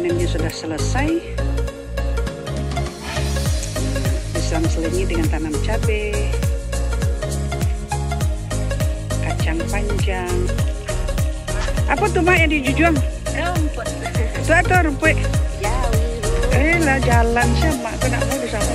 panennya sudah selesai. Diselang-selingi dengan tanam cabai, kacang panjang. Apa tuh Mak yang dijujuang? Rumput. Itu atau rumput? Jauh. Lah jalan sih Mak, kena mau di sana.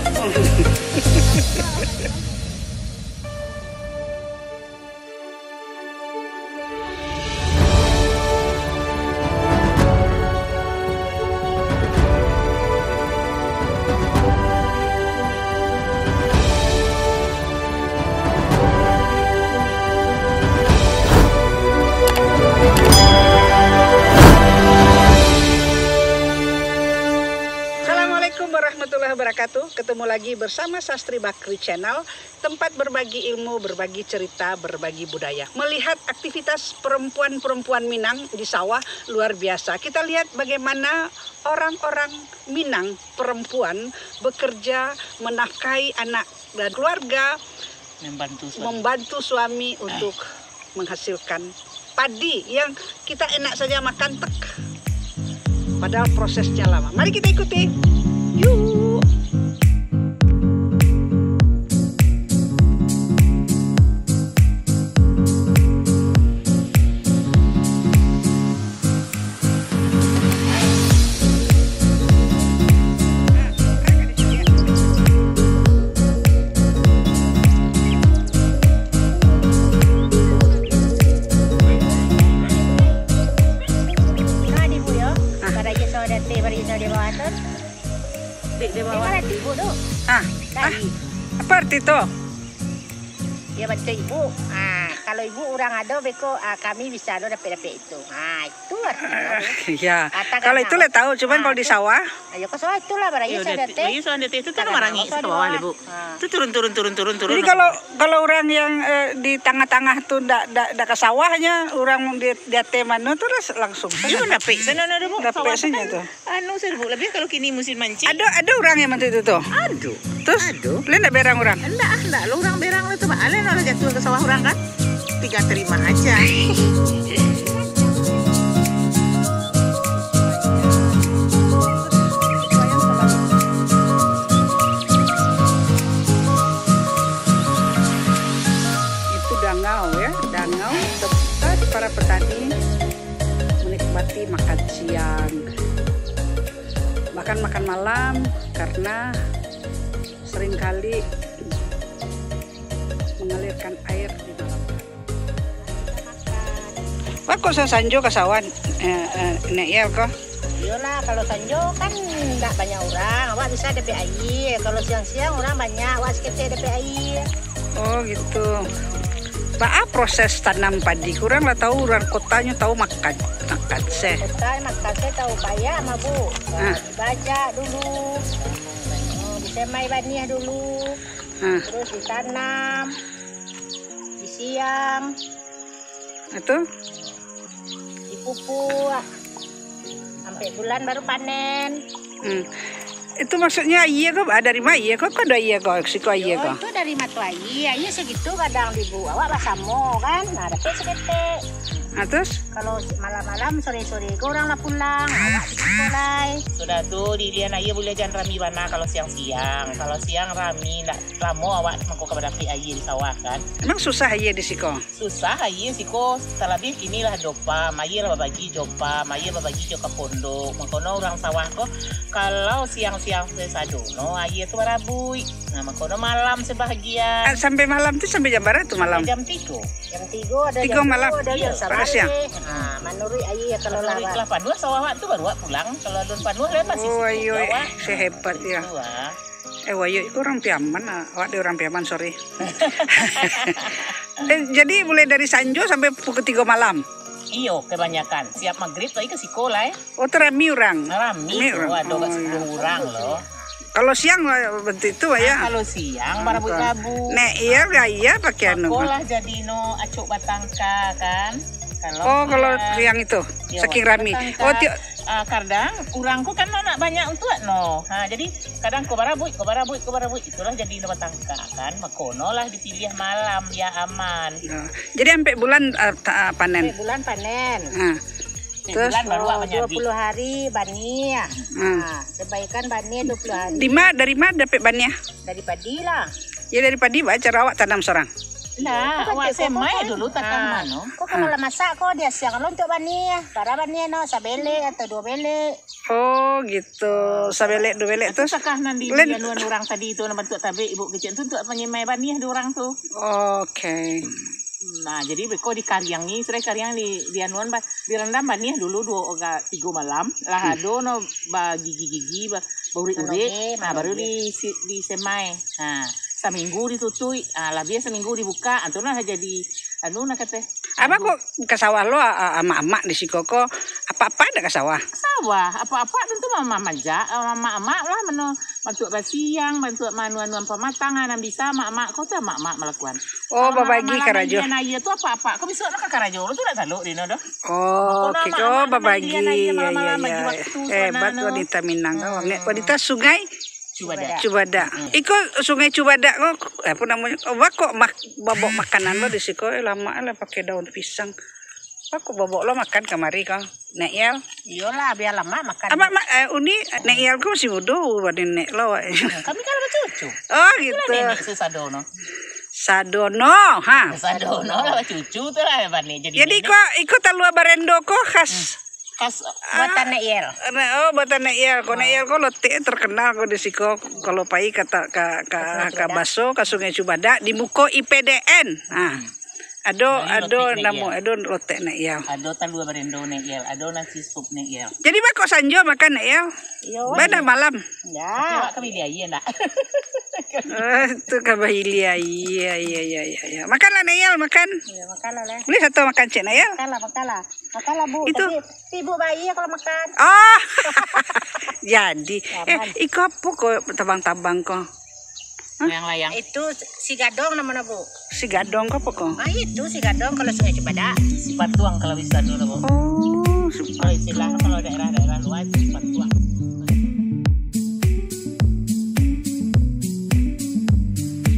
Warahmatullahi wabarakatuh. Ketemu lagi bersama Sastri Bakri Channel, tempat berbagi ilmu, berbagi cerita, berbagi budaya. Melihat aktivitas perempuan-perempuan Minang di sawah luar biasa. Kita lihat bagaimana orang-orang Minang perempuan bekerja menafkahi anak dan keluarga, membantu suami untuk menghasilkan padi yang kita enak saja makan tek. Padahal prosesnya lama. Mari kita ikuti. Yuk. Apa arti itu? Ya bantu ibu. Kalau ibu orang ada beko, kami bisa ada dapat itu. Itu artinya. Ya. Kalau itu le tahu, cuman kalau di sawah. Ayo ke sawah itulah barangnya saya dete. Iya soal dete itu kan marangi ke bawah Bu. Itu turun. Jadi kalau orang yang di tengah-tengah tuh ndak ke sawahnya, orang di mana tuh langsung. Iya dapet sana ada Bu. Dapet sini tuh. Anu sih Bu, lebih kalau kini musim mancing. Ada orang yang bantu itu tuh. Aduh. Terus, le ndak berang orang? Enggak, lo orang berang itu Pak. Ale kalau jatuh ke sawah orang kan, tinggal terima aja. Itu dangau ya, dangau tempat para petani menikmati makan siang, bahkan makan malam karena seringkali mengalirkan air di malam hari. Pak kok sanjo ke sawan nek ya kok? Iyalah kalau sanjo kan enggak banyak orang, awak bisa dapat air. Kalau siang-siang orang banyak, awak sekitar dapat air. Oh gitu. Pak proses tanam padi kurang lah tahu orang kotanya tahu makan seh. Kota makan saya tahu payah sama Bu. Dibaca dulu. Disemai baniah dulu. Terus ditanam. Di siang. Itu? Dipupuk. Sampai bulan baru panen. Itu maksudnya iya kok dari mana iya kok ada iya kok siko iya kok. Itu dari matu iya segitu kadang dibu awak basamo kan. Nah dapat seketek. Nah terus? Kalau malam-malam sore-sore orang lah pulang, awak mulai. Sudah tuh dilihat aja boleh jangan rami mana kalau siang-siang. Kalau siang rami, ndak lama awak mangkok kepada air di sawah kan. Emang susah aja di siko? Susah aja siko, terlebih inilah dopa, mayir babagi dopa, mayir babagi joka pondok. Mangkono orang sawah kok kalau siang-siang sesadono air itu barabui. Nah mangkono malam sebahagia. Sampai malam tuh sampai jam berapa tuh malam? Jam 3. Jam 3 ada 3 malam. Ada Iya, jam siang. Nah, menurut ayi ya kalau dari lawat. Kelapa Dua sawah tuh baru pulang. Kalau Don Panua kan masih ayo, sehebat ya. Wayo itu orang Piaman, awak di orang Piaman sorry. Jadi mulai dari Sanjo sampai pukul 3 malam. Iyo kebanyakan. Siap maghrib lagi ke sekolah ya. Oh terami orang. Rami, waduh gak 10 orang loh. Kalau siang bentuk itu ya. Kalau siang barabut-rabut. Nek iya pakai anu. Sekolah jadi no acuk batangka kan. Kalau siang itu saking rami. Kadang urangku kan anak banyak untuk no. Jadi kadang ko barabut itulah jadi no batangka kan. Makono lah dipilih malam ya aman. Jadi sampai bulan panen. Sampai bulan panen. Terus? Bulan baru apa nyabik. 20 hari bani ya. Nah, sebaikan bani 20 hari. Dari mana dapat bannya? Dari padi lah. Ya dari padi cara awak tanam seorang. Nah, awak semai dulu takkan mano. Kok kalau masak kok dia siang lo untuk bani ya. Para bani no sabele atau 2 bele. Oh gitu, sabelek dua belek Itu terus. sakah nanti Len- dia nuan orang tadi itu bentuk tabe ibu kecil itu untuk penyemai bani dua orang tuh. Oke. Nah, jadi beko di karyang ni, serai karyang di anuan direndam bani dulu 3 malam. Lah ado no ba gigi-gigi ba uri-uri. Nah, baru di semai. Nah, seminggu ditutui. Ah, lebih seminggu dibuka. Antuna jadi anu nak kata. Apa kok ke sawah lo ama-ama di Sikoko apa-apa ada ke sawah? Sawah apa-apa tentu mama manja mama lah bantu basiang bantu manuan pematangan yang bisa mak kau tuh mak melakukan Babagi karajo. Iya tuh apa kau bisa nak karajo lu tuh udah tahu Dino doh. Oke, babagi. Malam-malam bagi Ya. waktu Hebat suasana, wanita Minang. Wanita sungai Cubada. Cubada. Iko sungai Cubada kok apa namanya? Kok babok makanan lo di Siko lama lah pakai daun pisang. Kok babok lo makan kemari kau? Neil. Iyalah biar lama makan. Apa uni Neil kau masih muda wadin nek lo. Kami kan ada cucu. Oh gitu. Nenek si Sadono. Sadono, ha. Sadono lah cucu tuh lah bani. Jadi kok ikut talua barendo kok khas. kas Buatan Neil. Oh, buatan Neil. Kok Neil kok lote terkenal kok di Siko. Kalau pai kata ke Baso ke Sungai Cubada di Muko IPDN. Nah. Ado lote Neil. ado talua barendo Neil, ado nasi sup Neil. Jadi kok sanjo makan Neil? Iya. Bada malam. Ya. Kami dia iya ndak. Itu kabahilia. Iya. Makanlah Neil, makan. Ya makanlah lah. Beli satu makan cek Neil. Makanlah Bu. Itu- Tapi ibu bayi ya kalau makan. Oh. Jadi, Aman. iko apa kok tabang-tabang kok? Layang-layang. Itu si gadong namanya Bu. Si gadong kok apa kok? Ah itu si gadong kalau Sungai Cibada. Si patuang kalau bisa dulu. Bu. Oh, Kalau istilah kalau daerah-daerah luar si patuang.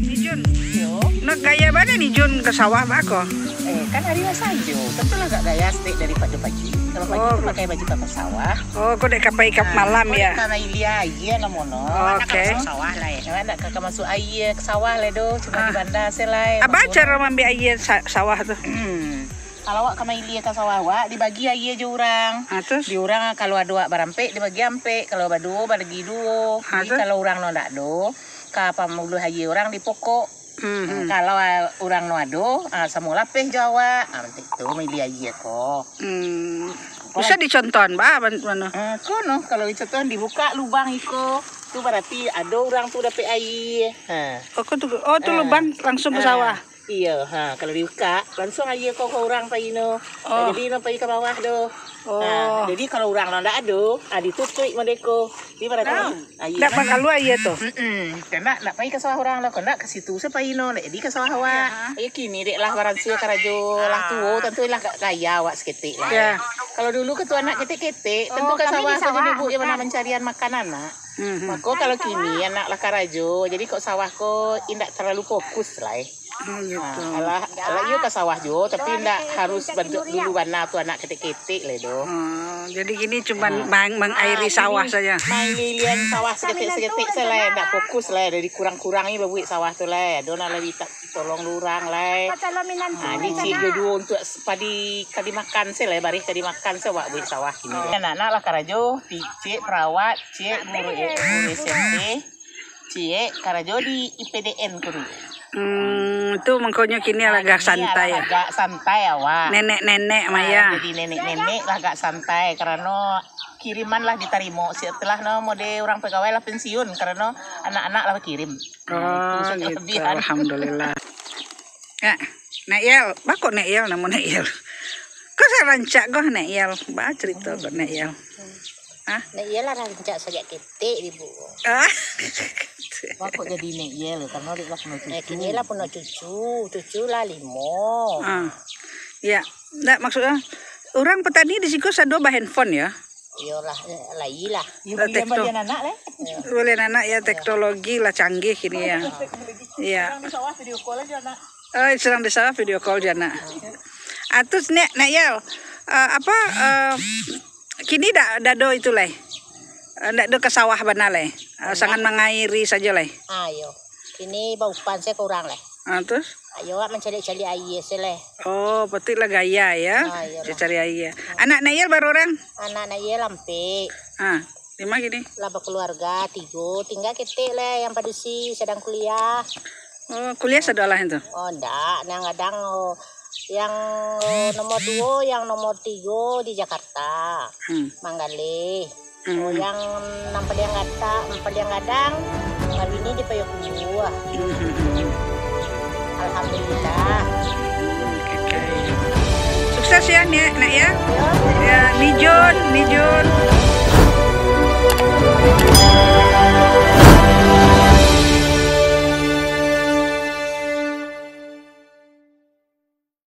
ni Jun. Yo, Nak gaya mana ni Jun ke sawah ba kok? kan hari Sajo. Tentulah gak gaya steak daripada pagi. Kalau pagi Oh. itu pakai baju kapal sawah. Oh, kok dek kapai kap malam ya. Karena Ilia iya namono. Oke. Sawah lah ya. Ya nak kakak masuk air ke sawah le do, cuma di bandar selai. Apa cara ambil air sawah tuh? Kalau awak kama Ilia ke sawah awak dibagi air je orang. Terus? Di orang kalau ada awak barampek dibagi ampek, kalau badu bagi duo. Jadi terus? kalau orang no ndak do, ka pamulu air orang di pokok. Hmm. Kalau orang no ado, semula peh Jawa. Nanti tu milih air ko. Bisa dicontohan ba mana? Kono kalau contoh dibuka lubang iko, tu berarti ada orang tu dapat air. Oh, tuh lubang langsung ke sawah. Iya, kalau dibuka langsung air kau ke orang paino. Jadi no pergi ke bawah do. Jadi kalau orang no ndak ada, ditutup mereka. Di berarti air. Ndak bakal air tuh. Kena nak pergi ke sawah orang lah, kena ke situ sepaino, nak di ke sawah awak. Ayo kini dek lah barang sia karajo lah tuo, tentu lah kaya awak seketik lah. Ya. Kalau dulu ketua anak ketik-ketik, tentu ke kami sawah di saja sawah, ibu yang mana mencarian makan anak. Maka Hmm. kalau kini anak lah karajo, jadi kok sawah kok indak terlalu fokus lah. Gitu. Alah yuk ke sawah jo, tapi indak harus bentuk dulu warna tu anak ketik-ketik le do. Jadi gini cuman mengairi sawah saja. Main lilian sawah seketik-seketik selai, ndak fokus lah, dari kurang-kurangi babuik sawah tu lah. Dona lebih tak tolong lurang lah. Kalau minan Di cik jodoh untuk padi kadi makan selai, baris kadi makan sewak buik sawah kini. Anak-anak lah karajo, cik perawat, cik guru SMP, cik karajo di IPDN kudu. Itu mengkonyo kini agak santai ya. Agak santai awak. Nenek-nenek Maya. Jadi nenek-nenek lah agak santai karena kiriman lah diterima setelah no mode orang pegawai lah pensiun karena anak-anak lah kirim. Oh Itu gitu. kelebihan. Alhamdulillah. Ya, Neil, bakok Neil namun Neil. Kok saya rancak kok Neil, bah cerita kok Neil. Nah iyalah rancak saja ketik ibu. Kok jadi nek ya lo karena dia lah penuh cucu. Kini lah punya cucu lah 5. Ya, enggak maksudnya orang petani di situ sado bah handphone ya. Iyalah lain lah. Ibu dia bagian anak lah. Boleh anak ya teknologi lah canggih kini ya. Iya. Di sawah video call aja anak. Oh, sedang di sawah video call jana. Terus nek ya Kini dak do itu leh. Ndak do ke sawah bana leh. Sangat mengairi saja leh. Ayo. Ini baupan saya kurang leh. Terus? Ayo mencari-cari air sih leh. Oh, petik lah gaya ya. Ayo lah. Cari air. Anak Nayel baru orang? Anak-anak ya lampe. 5 gini. Laba keluarga 3. Tinggal kita leh yang pada si sedang kuliah. Oh, kuliah sedolah itu. Oh, enggak. Yang kadang yang nomor 2, yang nomor 3 di Jakarta. Manggale. Oh, yang nampal yang kadang kali ini di Payakumbuh. Alhamdulillah. Sukses ya, Nak ya. Ya, Nijun.